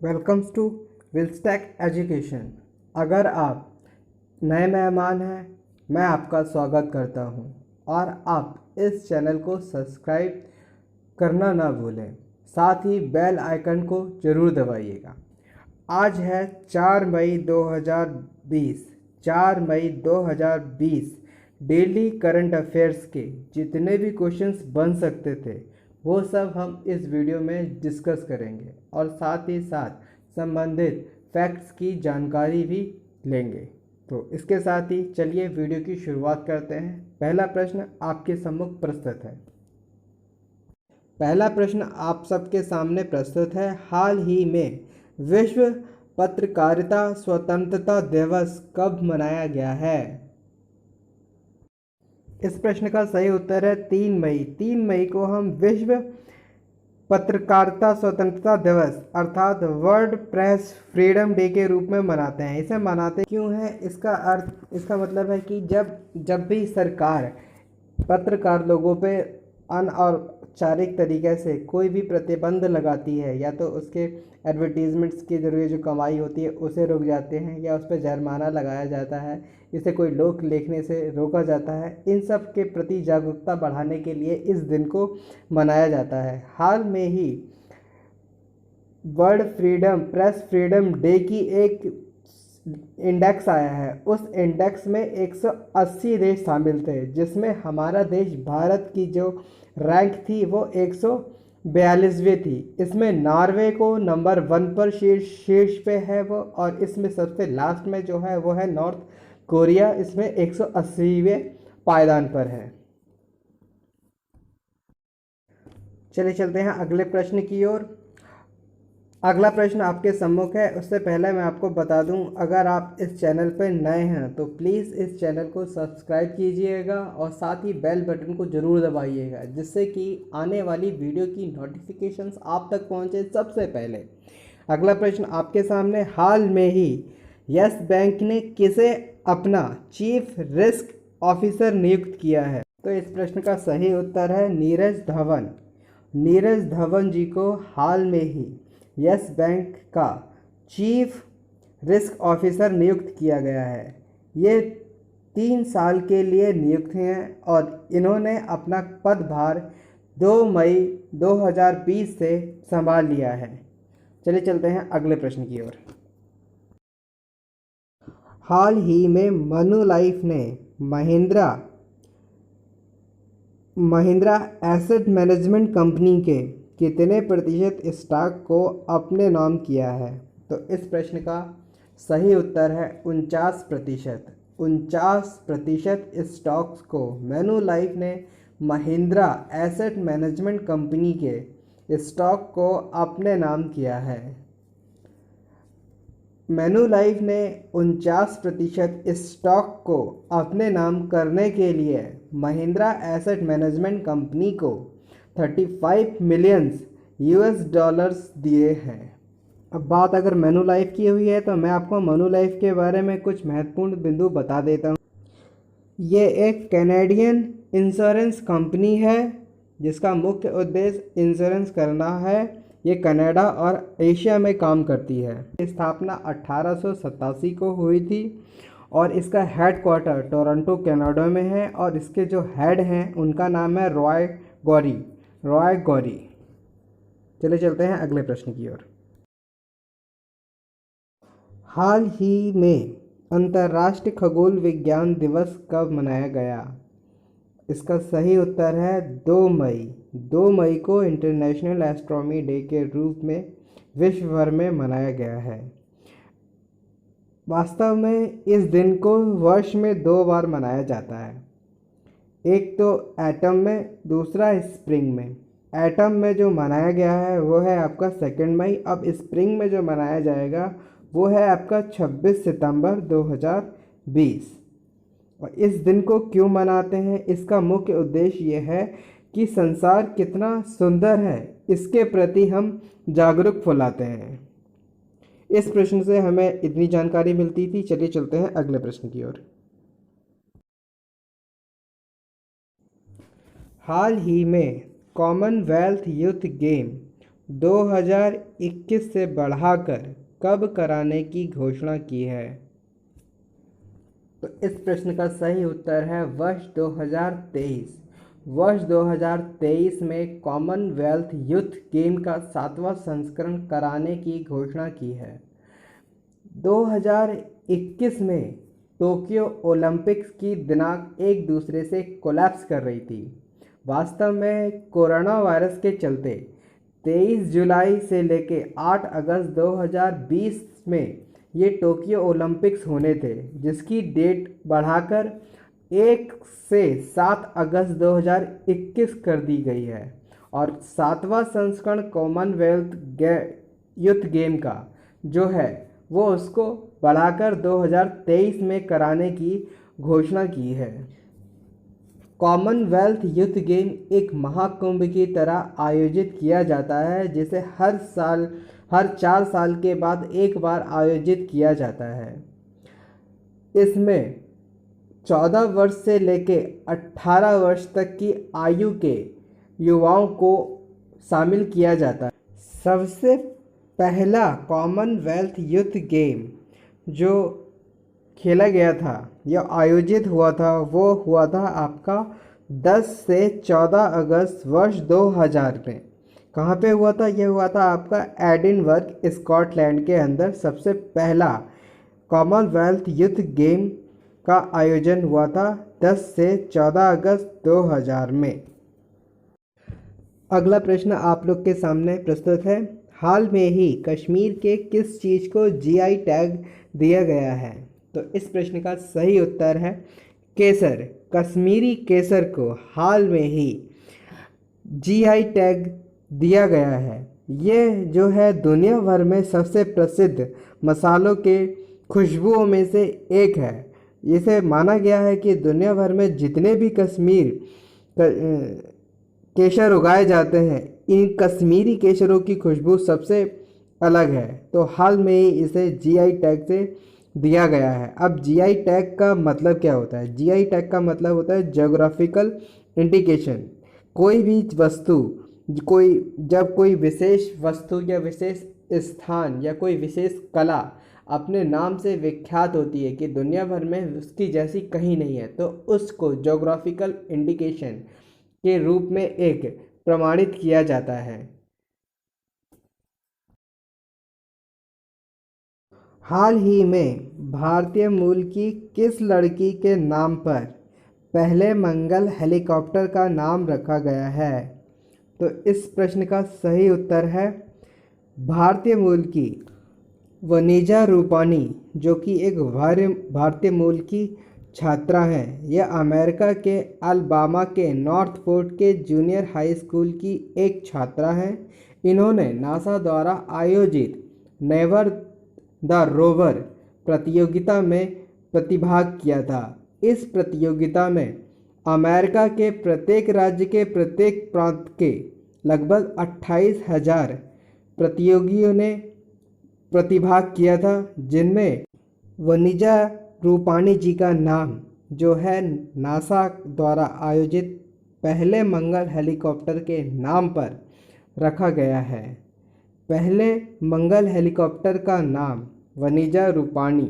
Welcomes to विल्सटेक education. अगर आप नए मेहमान हैं, मैं आपका स्वागत करता हूं और आप इस चैनल को सब्सक्राइब करना ना भूलें। साथ ही बेल आइकन को ज़रूर दबाइएगा। आज है 4 मई 2020। 4 मई 2020 डेली करंट अफेयर्स के जितने भी क्वेश्चंस बन सकते थे वो सब हम इस वीडियो में डिस्कस करेंगे और साथ ही साथ संबंधित फैक्ट्स की जानकारी भी लेंगे। तो इसके साथ ही चलिए वीडियो की शुरुआत करते हैं। पहला प्रश्न आपके सम्मुख प्रस्तुत है। पहला प्रश्न आप सबके सामने प्रस्तुत है। हाल ही में विश्व पत्रकारिता स्वतंत्रता दिवस कब मनाया गया है? इस प्रश्न का सही उत्तर है 3 मई। 3 मई को हम विश्व पत्रकारिता स्वतंत्रता दिवस अर्थात वर्ल्ड प्रेस फ्रीडम डे के रूप में मनाते हैं। इसे मनाते क्यों है? इसका मतलब है कि जब भी सरकार पत्रकार लोगों पे अनौपचारिक तरीके से कोई भी प्रतिबंध लगाती है या तो उसके एडवर्टीजमेंट्स के जरिए जो कमाई होती है उसे रोक जाते हैं या उस पर जुर्माना लगाया जाता है, इसे कोई लोक लिखने से रोका जाता है, इन सब के प्रति जागरूकता बढ़ाने के लिए इस दिन को मनाया जाता है। हाल में ही वर्ल्ड प्रेस फ्रीडम डे की एक इंडेक्स आया है। उस इंडेक्स में 180 देश शामिल थे, जिसमें हमारा देश भारत की जो रैंक थी वो 142वीं थी। इसमें नॉर्वे को नंबर 1 पर शीर्ष पे है वो, और इसमें सबसे लास्ट में जो है वो है नॉर्थ कोरिया, इसमें 180वें पायदान पर है। चलिए चलते हैं अगले प्रश्न की ओर। अगला प्रश्न आपके सम्मुख है। उससे पहले मैं आपको बता दूं, अगर आप इस चैनल पर नए हैं तो प्लीज़ इस चैनल को सब्सक्राइब कीजिएगा और साथ ही बेल बटन को ज़रूर दबाइएगा, जिससे कि आने वाली वीडियो की नोटिफिकेशंस आप तक पहुंचे सबसे पहले। अगला प्रश्न आपके सामने। हाल में ही यस बैंक ने किसे अपना चीफ रिस्क ऑफिसर नियुक्त किया है? तो इस प्रश्न का सही उत्तर है नीरज धवन। नीरज धवन जी को हाल में ही यस बैंक का चीफ रिस्क ऑफिसर नियुक्त किया गया है। ये 3 साल के लिए नियुक्त हैं और इन्होंने अपना पदभार 2 मई 2020 से संभाल लिया है। चलिए चलते हैं अगले प्रश्न की ओर। हाल ही में मनुलाइफ ने महिंद्रा एसेट मैनेजमेंट कंपनी के कितने प्रतिशत स्टॉक को अपने नाम किया है? तो इस प्रश्न का सही उत्तर है 49%। 49% स्टॉक्स को मैनुलाइफ ने महिंद्रा एसेट मैनेजमेंट कंपनी के स्टॉक को अपने नाम किया है। मैनुलाइफ ने 49% स्टॉक को अपने नाम करने के लिए महिंद्रा एसेट मैनेजमेंट कंपनी को $35 मिलियन दिए हैं। अब बात अगर मैनुलाइफ की हुई है तो मैं आपको मैनुलाइफ के बारे में कुछ महत्वपूर्ण बिंदु बता देता हूँ। ये एक कैनेडियन इंश्योरेंस कंपनी है जिसका मुख्य उद्देश्य इंश्योरेंस करना है। ये कनाडा और एशिया में काम करती है। स्थापना 1887 को हुई थी और इसका हेडक्वार्टर टोरंटो कनाडा में है और इसके जो हेड हैं उनका नाम है रॉय गौरी। चले चलते हैं अगले प्रश्न की ओर। हाल ही में अंतर्राष्ट्रीय खगोल विज्ञान दिवस कब मनाया गया? इसका सही उत्तर है 2 मई। 2 मई को इंटरनेशनल एस्ट्रोनॉमी डे के रूप में विश्व भर में मनाया गया है। वास्तव में इस दिन को वर्ष में 2 बार मनाया जाता है, एक तो एटम में, दूसरा स्प्रिंग में। एटम में जो मनाया गया है वो है आपका 2 मई। अब स्प्रिंग में जो मनाया जाएगा वो है आपका 26 सितंबर 2020। और इस दिन को क्यों मनाते हैं? इसका मुख्य उद्देश्य ये है कि संसार कितना सुंदर है इसके प्रति हम जागरूक फैलाते हैं। इस प्रश्न से हमें इतनी जानकारी मिलती थी। चलिए चलते हैं अगले प्रश्न की ओर। हाल ही में कॉमनवेल्थ यूथ गेम 2021 से बढ़ाकर कब कराने की घोषणा की है? तो इस प्रश्न का सही उत्तर है वर्ष 2023। वर्ष 2023 में कॉमनवेल्थ यूथ गेम का 7वां संस्करण कराने की घोषणा की है। 2021 में टोक्यो ओलंपिक्स की दिनांक एक दूसरे से कोलैप्स कर रही थी। वास्तव में कोरोना वायरस के चलते 23 जुलाई से लेके 8 अगस्त 2020 में ये टोक्यो ओलंपिक्स होने थे, जिसकी डेट बढ़ाकर 1 से 7 अगस्त 2021 कर दी गई है। और 7वां संस्करण कॉमनवेल्थ यूथ गेम का जो है वो उसको बढ़ाकर 2023 में कराने की घोषणा की है। कॉमनवेल्थ यूथ गेम एक महाकुंभ की तरह आयोजित किया जाता है, जिसे हर 4 साल के बाद एक बार आयोजित किया जाता है। इसमें 14 वर्ष से लेके 18 वर्ष तक की आयु के युवाओं को शामिल किया जाता है। सबसे पहला कॉमनवेल्थ यूथ गेम जो खेला गया था या आयोजित हुआ था वो हुआ था आपका 10 से 14 अगस्त वर्ष 2000 में। कहाँ पे हुआ था? यह हुआ था आपका एडिनबर्ग स्कॉटलैंड के अंदर। सबसे पहला कॉमनवेल्थ यूथ गेम का आयोजन हुआ था 10 से 14 अगस्त 2000 में। अगला प्रश्न आप लोग के सामने प्रस्तुत है। हाल में ही कश्मीर के किस चीज़ को जीआई टैग दिया गया है? तो इस प्रश्न का सही उत्तर है केसर। कश्मीरी केसर को हाल में ही जीआई टैग दिया गया है। ये जो है दुनिया भर में सबसे प्रसिद्ध मसालों के खुशबुओं में से एक है। इसे माना गया है कि दुनिया भर में जितने भी केसर उगाए जाते हैं, इन कश्मीरी केसरों की खुशबू सबसे अलग है। तो हाल में ही इसे जीआई टैग से दिया गया है। अब जीआई टैग का मतलब क्या होता है? जीआई टैग का मतलब होता है ज्योग्राफिकल इंडिकेशन। कोई भी वस्तु जब कोई विशेष वस्तु या विशेष स्थान या कोई विशेष कला अपने नाम से विख्यात होती है कि दुनिया भर में उसकी जैसी कहीं नहीं है, तो उसको ज्योग्राफिकल इंडिकेशन के रूप में एक प्रमाणित किया जाता है। हाल ही में भारतीय मूल की किस लड़की के नाम पर पहले मंगल हेलीकॉप्टर का नाम रखा गया है? तो इस प्रश्न का सही उत्तर है भारतीय मूल की वनीजा रूपानी, जो कि एक भारतीय मूल की छात्रा हैं। यह अमेरिका के अलबामा के नॉर्थ फोर्ट के जूनियर हाई स्कूल की एक छात्रा हैं। इन्होंने नासा द्वारा आयोजित नेवर द रोवर प्रतियोगिता में प्रतिभाग किया था। इस प्रतियोगिता में अमेरिका के प्रत्येक राज्य के प्रत्येक प्रांत के लगभग 28,000 प्रतियोगियों ने प्रतिभाग किया था, जिनमें वनीजा रूपानी जी का नाम जो है नासा द्वारा आयोजित पहले मंगल हेलीकॉप्टर के नाम पर रखा गया है। पहले मंगल हेलीकॉप्टर का नाम वनीजा रूपानी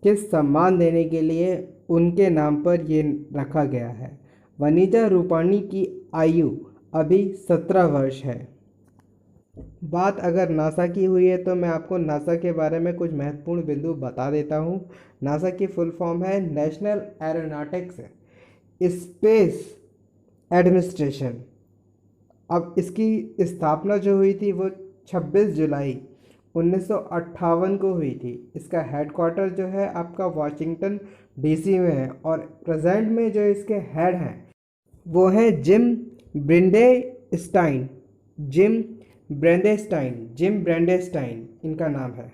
किस सम्मान देने के लिए उनके नाम पर ये रखा गया है। वनीजा रूपानी की आयु अभी 17 वर्ष है। बात अगर नासा की हुई है तो मैं आपको नासा के बारे में कुछ महत्वपूर्ण बिंदु बता देता हूँ। नासा की फुल फॉर्म है नेशनल एरोनॉटिक्स स्पेस एडमिनिस्ट्रेशन। अब इसकी स्थापना जो हुई थी वो 26 जुलाई 1958 को हुई थी। इसका हेडक्वार्टर जो है आपका वाशिंगटन डीसी में है और प्रेजेंट में जो इसके हेड हैं वो हैं जिम ब्रेंडेस्टाइन इनका नाम है।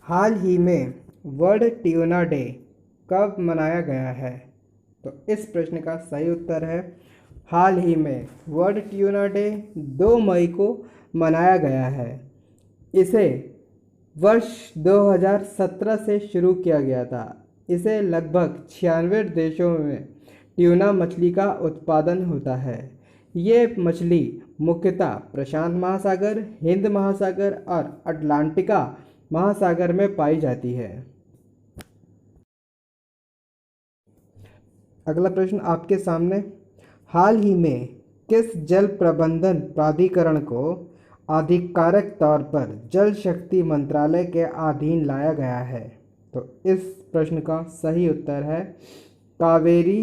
हाल ही में वर्ल्ड ट्यूना डे कब मनाया गया है? तो इस प्रश्न का सही उत्तर है हाल ही में वर्ल्ड ट्यूना डे 2 मई को मनाया गया है। इसे वर्ष 2017 से शुरू किया गया था। इसे लगभग 96 देशों में ट्यूना मछली का उत्पादन होता है। ये मछली मुख्यतः प्रशांत महासागर, हिंद महासागर और अटलांटिका महासागर में पाई जाती है। अगला प्रश्न आपके सामने, हाल ही में किस जल प्रबंधन प्राधिकरण को आधिकारिक तौर पर जल शक्ति मंत्रालय के अधीन लाया गया है? तो इस प्रश्न का सही उत्तर है कावेरी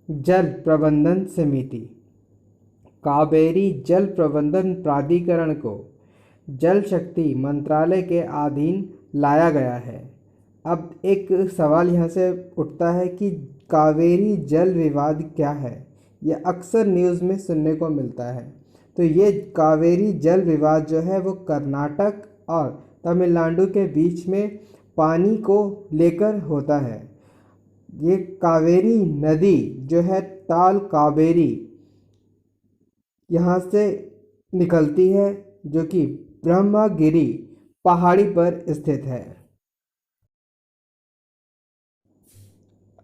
जल प्रबंधन समिति। कावेरी जल प्रबंधन प्राधिकरण को जल शक्ति मंत्रालय के अधीन लाया गया है। अब एक सवाल यहाँ से उठता है कि कावेरी जल विवाद क्या है? यह अक्सर न्यूज़ में सुनने को मिलता है। तो ये कावेरी जल विवाद जो है वो कर्नाटक और तमिलनाडु के बीच में पानी को लेकर होता है। ये कावेरी नदी जो है ताल कावेरी यहाँ से निकलती है, जो कि ब्रह्मगिरी पहाड़ी पर स्थित है।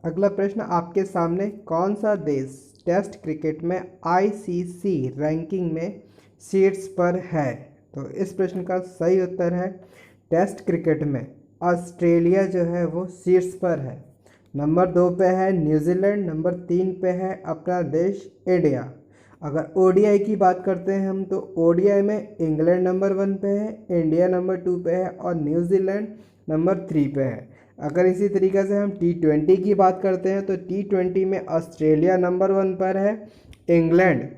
अगला प्रश्न आपके सामने, कौन सा देश टेस्ट क्रिकेट में आईसीसी रैंकिंग में शीर्ष पर है? तो इस प्रश्न का सही उत्तर है टेस्ट क्रिकेट में ऑस्ट्रेलिया जो है वो शीर्ष पर है। नंबर 2 पे है न्यूजीलैंड, नंबर 3 पे है अपना देश इंडिया। अगर ओडीआई की बात करते हैं हम, तो ओडीआई में इंग्लैंड नंबर 1 पे है, इंडिया नंबर 2 पे है और न्यूजीलैंड नंबर 3 पे है। अगर इसी तरीके से हम T20 की बात करते हैं, तो T20 में ऑस्ट्रेलिया नंबर 1 पर है, इंग्लैंड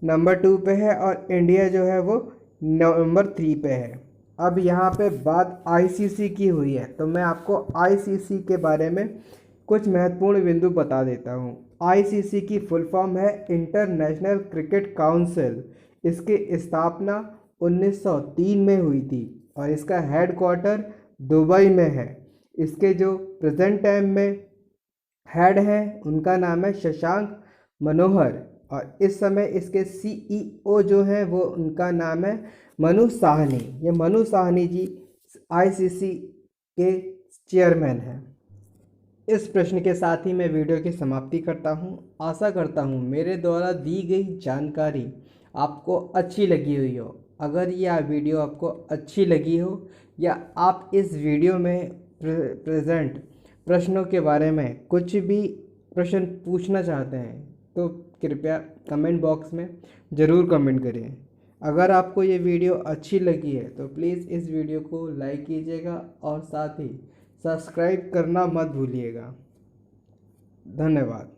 नंबर 2 पे है और इंडिया जो है वो नंबर 3 पे है। अब यहाँ पे बात आईसीसी की हुई है, तो मैं आपको आईसीसी के बारे में कुछ महत्वपूर्ण बिंदु बता देता हूँ। आईसीसी की फुल फॉर्म है इंटरनेशनल क्रिकेट काउंसिल। इसकी स्थापना 1903 में हुई थी और इसका हेडक्वार्टर दुबई में है। इसके जो प्रेजेंट टाइम में हेड हैं उनका नाम है शशांक मनोहर और इस समय इसके सीईओ जो हैं वो उनका नाम है मनु साहनी। ये मनु साहनी जी आईसीसी के चेयरमैन हैं। इस प्रश्न के साथ ही मैं वीडियो की समाप्ति करता हूं। आशा करता हूं मेरे द्वारा दी गई जानकारी आपको अच्छी लगी हुई हो। अगर यह वीडियो आपको अच्छी लगी हो या आप इस वीडियो में प्रेजेंट प्रश्नों के बारे में कुछ भी प्रश्न पूछना चाहते हैं तो कृपया कमेंट बॉक्स में ज़रूर कमेंट करें। अगर आपको ये वीडियो अच्छी लगी है तो प्लीज़ इस वीडियो को लाइक कीजिएगा और साथ ही सब्सक्राइब करना मत भूलिएगा। धन्यवाद।